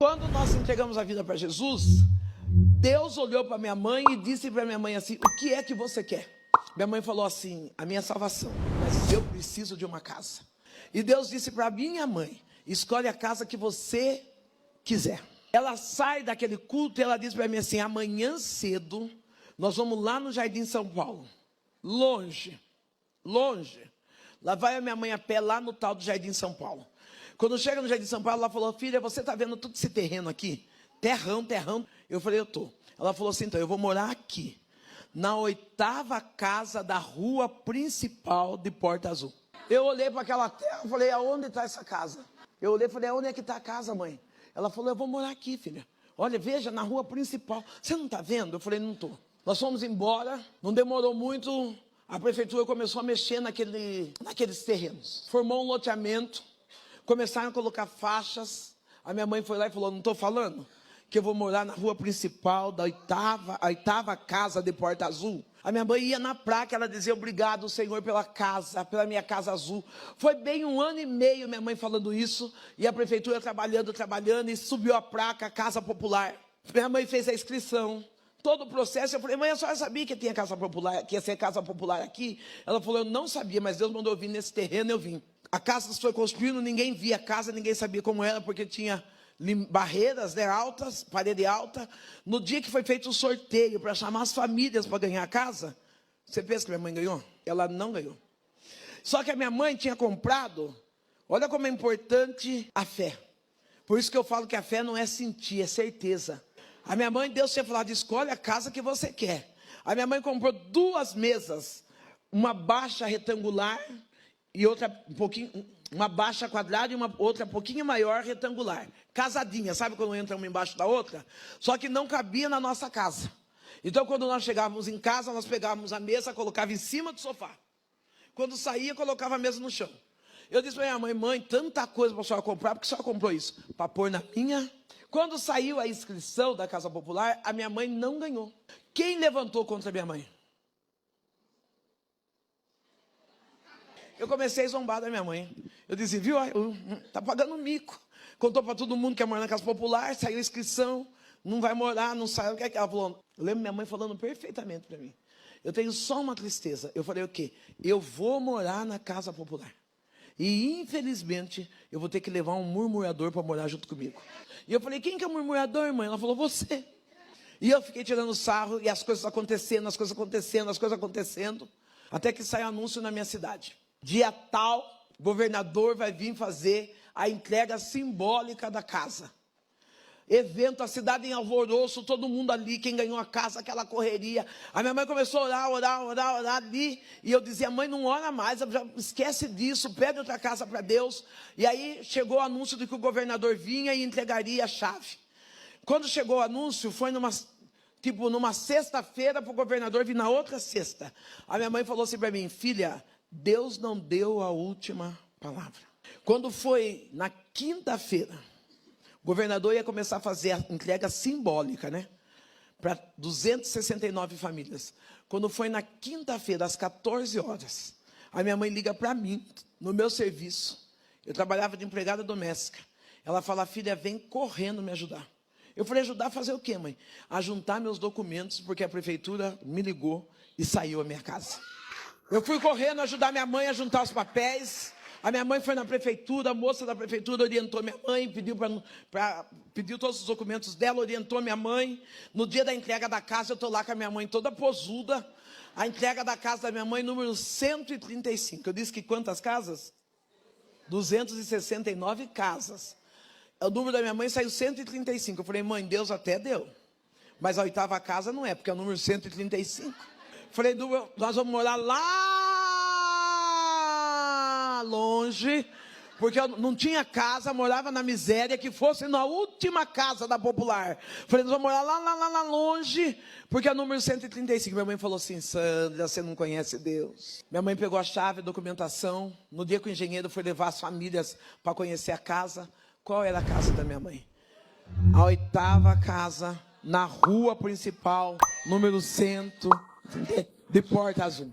Quando nós entregamos a vida para Jesus, Deus olhou para minha mãe e disse para minha mãe assim: o que é que você quer? Minha mãe falou assim: a minha salvação, mas eu preciso de uma casa. E Deus disse para minha mãe: escolhe a casa que você quiser. Ela sai daquele culto e ela diz para mim assim: amanhã cedo nós vamos lá no Jardim São Paulo, longe, lá vai a minha mãe a pé lá no tal do Jardim São Paulo. Quando chega no Jardim São Paulo, ela falou: filha, você está vendo todo esse terreno aqui? Terrão. Eu falei: eu estou. Ela falou assim: então eu vou morar aqui, na 8ª casa da rua principal de Porta Azul. Eu olhei para aquela terra e falei: aonde está essa casa? Eu olhei e falei: aonde é que está a casa, mãe? Ela falou: eu vou morar aqui, filha. Olha, veja, na rua principal. Você não está vendo? Eu falei: não estou. Nós fomos embora, não demorou muito, a prefeitura começou a mexer naqueles terrenos. Formou um loteamento, começaram a colocar faixas. A minha mãe foi lá e falou: não estou falando que eu vou morar na rua principal da 8ª casa de Porta Azul? A minha mãe ia na placa, ela dizia: obrigado, Senhor, pela casa, pela minha casa azul. Foi bem 1 ano e meio minha mãe falando isso, e a prefeitura trabalhando, e subiu a placa Casa Popular. Minha mãe fez a inscrição, todo o processo. Eu falei: mãe, a senhora sabia que tinha casa popular, que ia ser casa popular aqui? Ela falou: eu não sabia, mas Deus mandou eu vir nesse terreno, eu vim. A casa foi construindo, ninguém via a casa, ninguém sabia como era, porque tinha barreiras, né, altas, parede alta. No dia que foi feito o sorteio para chamar as famílias para ganhar a casa, você pensa que minha mãe ganhou? Ela não ganhou. Só que a minha mãe tinha comprado. Olha como é importante a fé. Por isso que eu falo que a fé não é sentir, é certeza. A minha mãe, Deus tinha falado: escolhe a casa que você quer. A minha mãe comprou 2 mesas, uma baixa retangular e outra um pouquinho, uma baixa quadrada e uma outra um pouquinho maior retangular, casadinha, sabe quando entra uma embaixo da outra? Só que não cabia na nossa casa. Então, quando nós chegávamos em casa, nós pegávamos a mesa, colocava em cima do sofá. Quando saía, colocava a mesa no chão. Eu disse para minha mãe: mãe, tanta coisa para a senhora comprar, porque a senhora comprou isso? Para pôr na minha. Quando saiu a inscrição da Casa Popular, a minha mãe não ganhou. Quem levantou contra a minha mãe? Eu comecei a zombar da minha mãe. Eu disse: viu, tá pagando mico. Contou para todo mundo que ia morar na Casa Popular, saiu a inscrição, não vai morar, não sai. O que é que ela falou? Eu lembro minha mãe falando perfeitamente para mim: eu tenho só uma tristeza. Eu falei: o quê? Eu vou morar na Casa Popular. E, infelizmente, eu vou ter que levar um murmurador para morar junto comigo. E eu falei: quem que é o murmurador, mãe? Ela falou: você. E eu fiquei tirando sarro, e as coisas acontecendo, até que saiu anúncio na minha cidade. Dia tal, o governador vai vir fazer a entrega simbólica da casa. Evento, a cidade em alvoroço, todo mundo ali, quem ganhou a casa, aquela correria. A minha mãe começou a orar ali, e eu dizia: mãe, não ora mais, já esquece disso, pede outra casa para Deus. E aí chegou o anúncio de que o governador vinha e entregaria a chave. Quando chegou o anúncio, foi numa sexta-feira, para o governador vir na outra sexta. A minha mãe falou assim para mim: filha, Deus não deu a última palavra. Quando foi na quinta-feira, o governador ia começar a fazer a entrega simbólica, né? Para 269 famílias. Quando foi na quinta-feira, às 14 horas, a minha mãe liga para mim, no meu serviço. Eu trabalhava de empregada doméstica. Ela fala: filha, vem correndo me ajudar. Eu falei: ajudar a fazer o quê, mãe? A juntar meus documentos, porque a prefeitura me ligou e saiu a minha casa. Eu fui correndo ajudar minha mãe a juntar os papéis. A minha mãe foi na prefeitura, a moça da prefeitura orientou minha mãe, pediu todos os documentos dela, orientou minha mãe. No dia da entrega da casa, eu estou lá com a minha mãe toda posuda. A entrega da casa da minha mãe, número 135. Eu disse que quantas casas? 269 casas. O número da minha mãe saiu 135. Eu falei: mãe, Deus até deu, mas a 8ª casa não é, porque é o número 135. Falei: nós vamos morar lá longe, porque eu não tinha casa, morava na miséria, que fosse na última casa da Popular. Falei: nós vamos morar lá longe, porque é o número 135. Minha mãe falou assim: Sandra, você não conhece Deus. Minha mãe pegou a chave, a documentação. No dia que o engenheiro foi levar as famílias para conhecer a casa, qual era a casa da minha mãe? A 8ª casa, na rua principal, número 100, de Porta Azul.